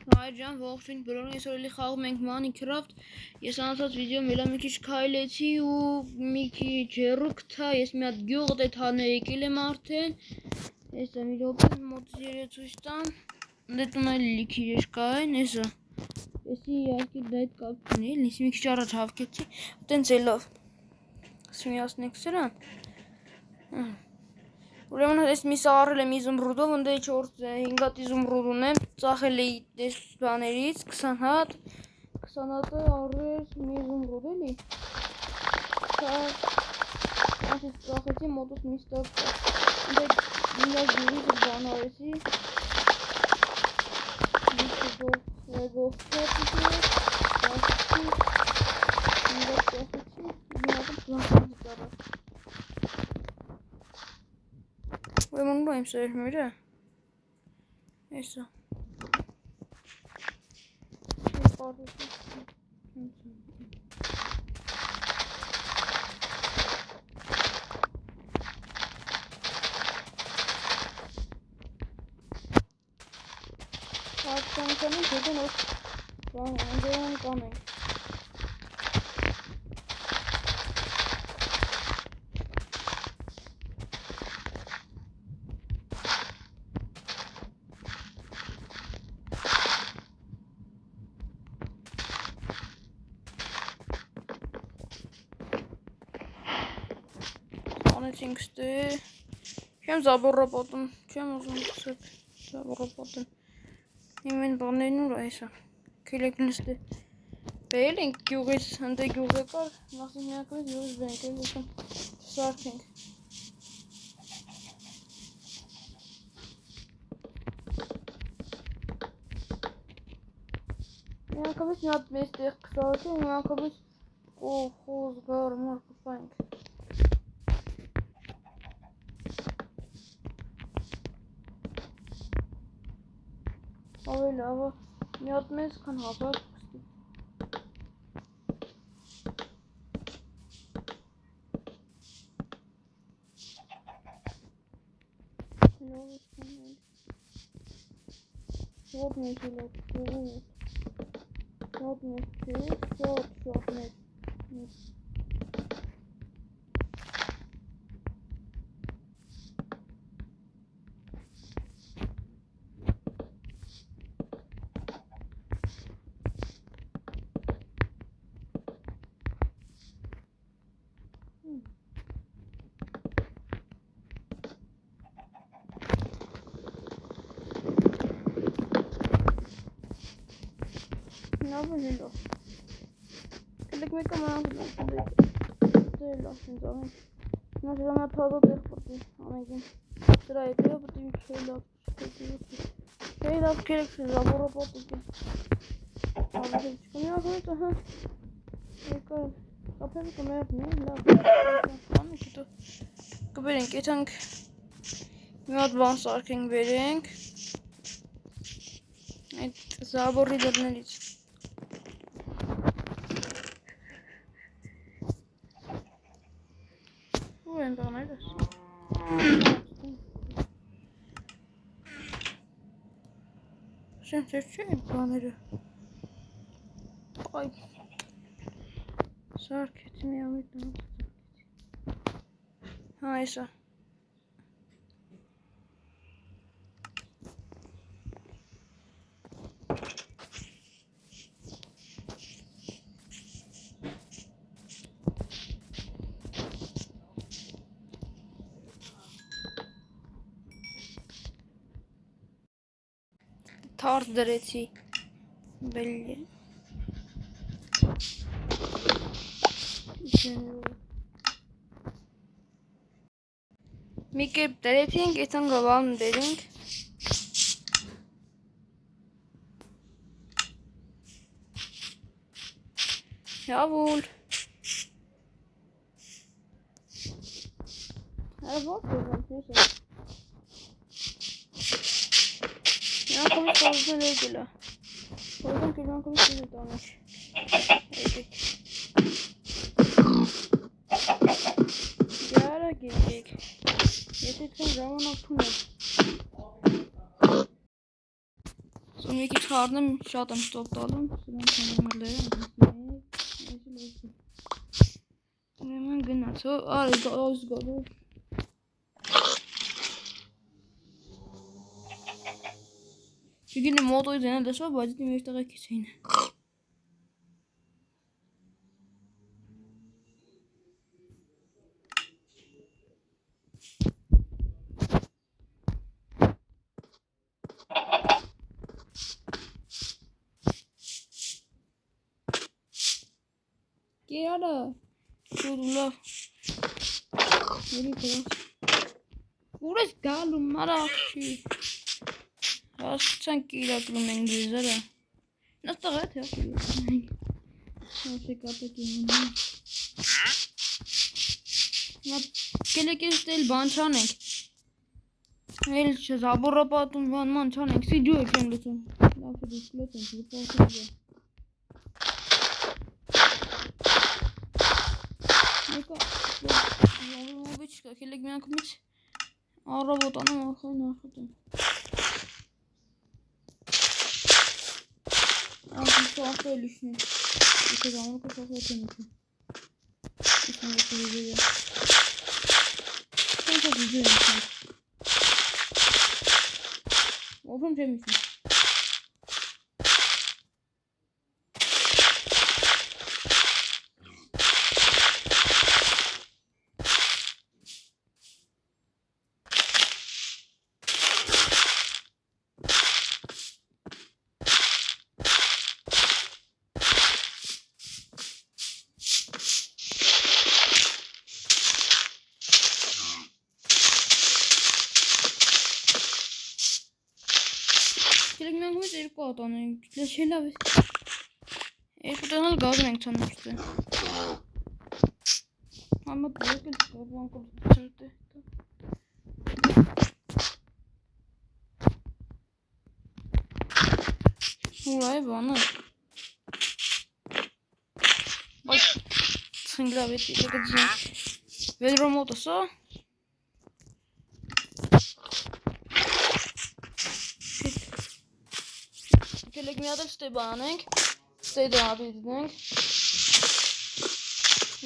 Հայրան ողջույն բոլորին, այսօր էլի խաղում ենք Minecraft։ Ես անցած վիդեոում էլի մի քիչ քայլեցի ու մի քիչ հեռու գտա, ես մի հատ գյուղ դեթանը եկել եմ արդեն։ Էսա մի րոպե մոտից երեք ցույց տամ։ Դետում էլի լիքի երկա են, էսա։ Էսի իհարկե դա հետ կապ չունի, էլի մի քիչ առաջ հավքեցի, տենց է լավ։ Սմիացնենք սրան։ Ուրեմն ես մի սարել եմ իզումրուդով, ընդ 4-5 հատ իզումրուդ ունեմ, ծախել էի այս բաներից 20 հատ, 20 հատը առես մի իզումրուդ էլի, ասից ծախեցի մոտոս մի ստակ կա, ընդ դինակ դուրից բան արեցի, մի գողքով Ուրեմն ու եմ սերմերը, էսա, Անեցինք ստե, չեմ զաբորապոտում, չեմ ուզում կսեպ զաբորապոտում, իմ են բաններն ուր այսա, կելեքն ստե, բել ենք գյուղից, հնդե գյուղ եկար, նախսին միակվից գյուղից բենք էլ եկում, սարքենք, միակվից մի հատ մեծ տեղ կսարքենք, միակվից խոզ գար մար կպայինք, Ավելի ավա մի հատ մեզ քան հապակ կստի։ Լավ ես կանել։ Շատ մեզ է լավ կողուտ։ Շատ մեզ չէ, շատ մեզ։ Ավելի լավ, կելեք մեկը մրանք դե լավ ինձ ամեն, նա ժրամյա թազա տեղ պտի անեգին, դրա հետևը պտի չէի լավ կելեք շի զաբորա պոտիկի, ավելի չկում յակվեց ահա, եկար, կապել կմերդնի, լավ, անի կտո, կբերենք, եթանք մի հատ բան սարքենք բերենք, այդ զաբորի դրներից, են բաներս Սենց չէ են բաները Այ Սարքեցի մի ամիտ Հա էսա Թարս դրեցի բելի մի կերպ դրեցինք, այդան գավան դերինք Հավուլ Ո՞տ է Յակոմից խորզն եկել է, խորզն կիրմանքովից է տանիչ, եկեք, գարակ եկեք, ես էդքան ժամանակ թուն եմ, Մի քիչ խառնեմ, շատ եմ ստոպ տալում, սրանք հանումել է, ուրեմն գնաց, արի այս գալու Չգինը մոտոյի ձենը դեսվա, բայց դի մեր տեղը քիչ էին Կերալը Շուտ լավ Երի պրաս Ուր ես գալում մարախչի Հասկցան կիրակլում ենք ձեզերը Նստեղ է թե Շեկատեք իմանում Կելեք ես դել բան չանենք Էլ չզաբորը պատում վանման չանենք Սիջու եք եմ լծում Լավ է դուք լոտ ենք լպատում է Մովիչկա, կելեք միանքումից Առավոտ անեմ ախային ախոտեմ Ահիսո ախո էլ իշնի Իքը ժամանակը շախոտ եմ իքը Իշնի եկը վիդեոյը Չենք ես վիդեո եմ իքը Ովրում չեմ իշնի Կելեք մենք մեզ երկու ատան ենք, լեշելավ ես Երկու տանալ գազն ենք չան միշտ է Համը բրոք էլ չկավ անկոլ ծրտ է Ուր այ բանը Բայց Ցնգլավ էտ եկը ձին Վեդրո մոտս ա Կելեք մի ատել ստե բան ենք Ստե դանատի դինենք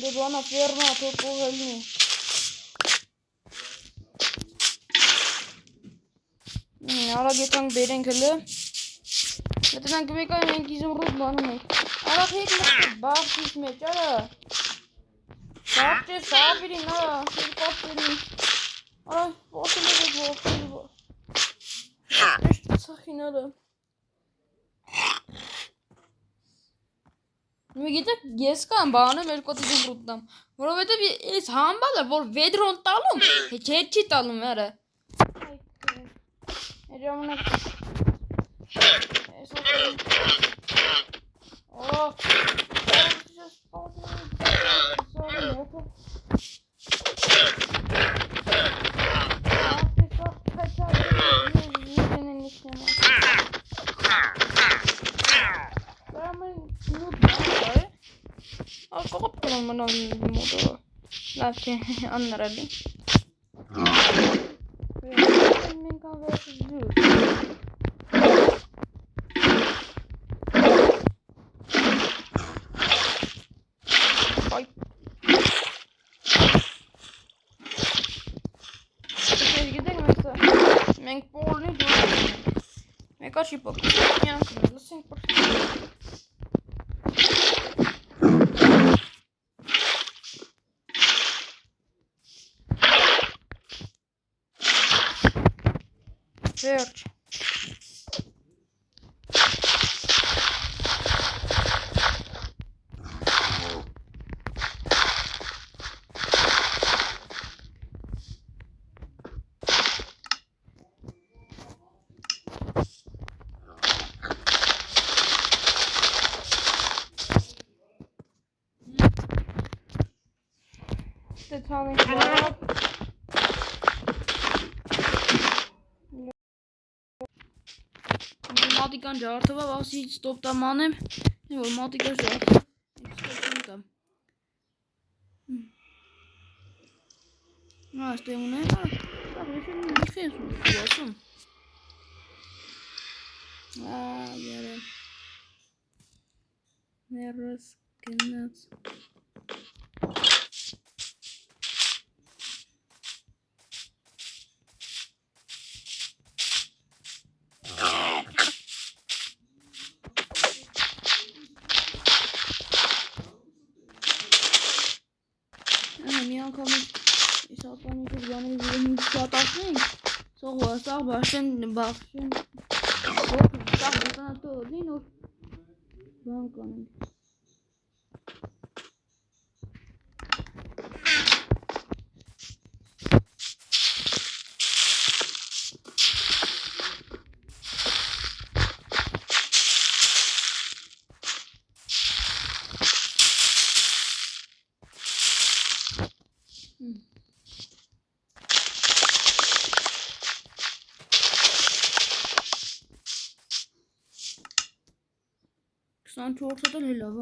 Դե բանա ֆերմա թող կողելնի Արագ եկանք բերենք հլը Հետենանք մեկայ մենք իզմրուտ բանում ենք Արագ եկ բաղթիս մեջ արա Բաղթ ես ավիրին արա Երկապտերին Արա բաղթել եք բաղթել Էշտ ծախին արա Մի գիտեք ես կամ բանում երկոտ իզմրուտնամ Որովհետև ես համբալը որ վեդրոն տալում Հեչ չի տալում արա Ժամանակ Լավ չէ աննարալի Մենք անվերսս ջուր Մենք պոլնի դուր Մեկա չի պոք Միանք լսենք պր Վերջ Դե թանենք լավ Մատիկան ջարդվա վասի ստոպ տամ անեմ որ մատիկա ջարդվա Ստե ունեմ Լավ, ես եմ ասում Երել ներս գնաց մի անգամ իսապանիկը բանի վիրում շատացնենք սաղ բաշեն սաղ բականատո դին որ բան կանենք Չորսը դել հելավ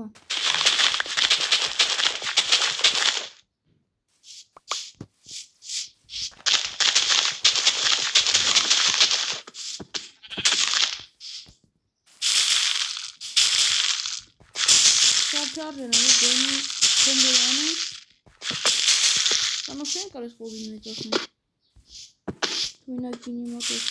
Չարժեն դեմի Անոսեն կարես խոզին մեջ ասնի Թույնակ գինի մոտես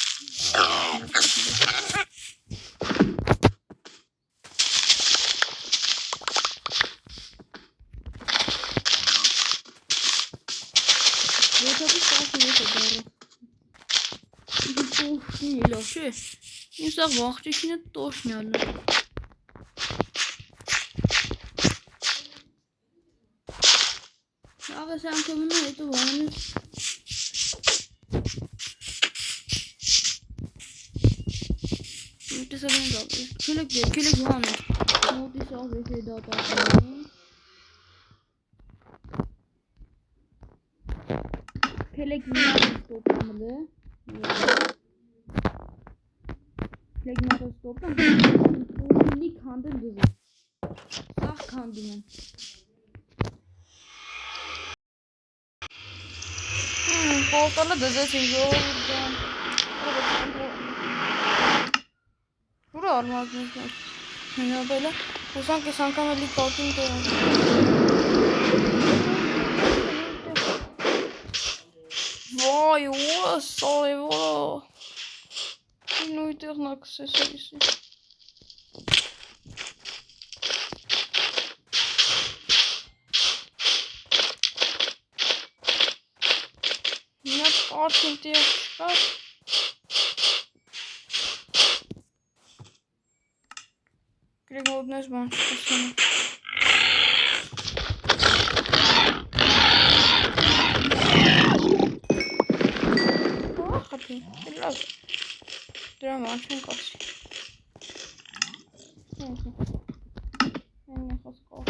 Չէ, իմ սաղ վաղճեքինը տոշնյալն է Աղես անգամն է հետո վանից Տեսալեն դապ, կելեք վան է Մոտի սաղ վեքե դատակն է Կելեք միատը ստոպամլ է Կելեք միատը ստոպամ Լի քանդեն դուզը Սաղ քանդում են Պողտանը դզեցին ժողովուրդան Ուրա արմազնից մեկ Հնյաբել է Հուսանք ես անգամ էլի կակին տերան Վայ ուրա սարևորա Նույն տեղնակ սեսերիսի Արդին տեղ չկար Գրեգ մոդնես բան չկասանը Խապի, լավ Դրա ման չեն կասի Են նեխոս կող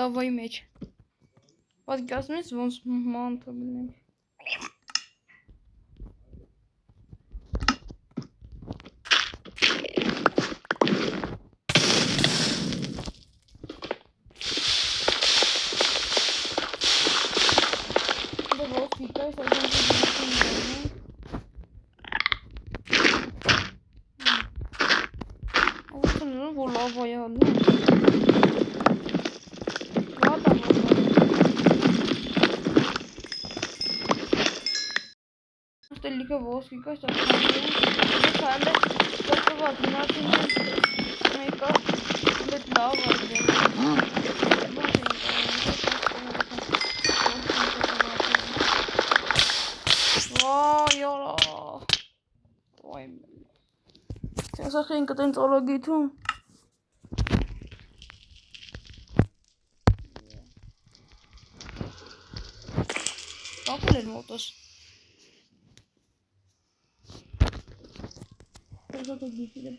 լավայի մեջ Պատկասում ես ոնց մանթը բնեմ Դա ոնց պիտայ սազան որ լավայի հալու Լիքը ոսկի կա շականդը կրկված մնացին մեկա բետ լավ արդեն Վայ յորա Վայ Տեսախ են կտեն ծորագիթում Կապել էր մոտս Zато գիտիրը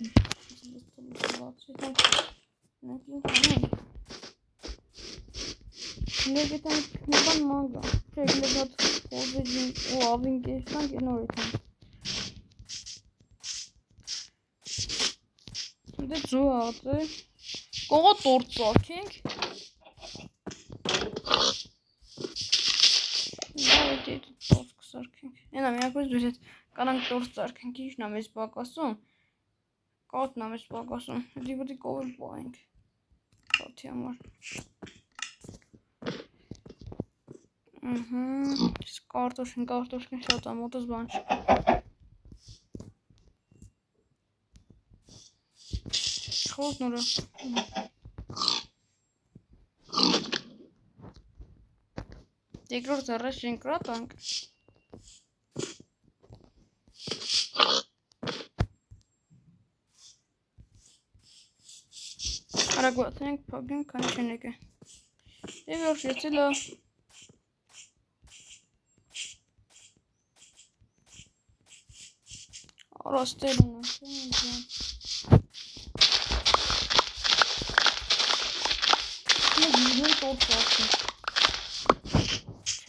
Լեգետան նման մանգա Չէ լեգատ խոզեջին ու ավին կեշտանք են որ էթան Դե ծուած է։ Կողո տորտ ծակենք։ Լավ է տորտ կսարքենք։ Ենա միակոս դուր հետ կանանք տորտ ծարքենք, ինչն ա մեզ պակասում։ Կոտն ա մեզ պակասում։ Հետի պետք է կովել պահենք։ Կոթի համար։ Կարտոշկին շատ ա մոտս բան չկա։ Խոտ նորը։ Երկրորդ զառաշ են կրատանք։ Արագուացնենք, փագենք, քանի չեն եկե։ Դե վերջ եցելա։ Արաստել ունենք,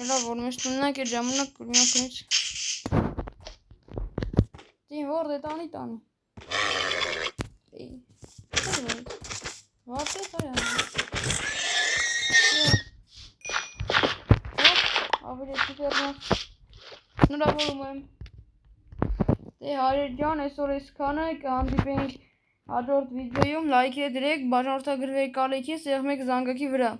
Չելա, որ մեզ տուննակ է ժամանակ կուրմյակումից։ Դին որ դե տանի։ Վարդ է սարյան։ Ավելի սուպերնով։ Շնորհավորում եմ։ Դե հարեր ջան, այսօր այսքանը, կհանդիպենք հաջորդ վիդեոյում, լայք դրեք, բաժանորդագրվեք ալիքի, սեղմեք զանգակի վրա։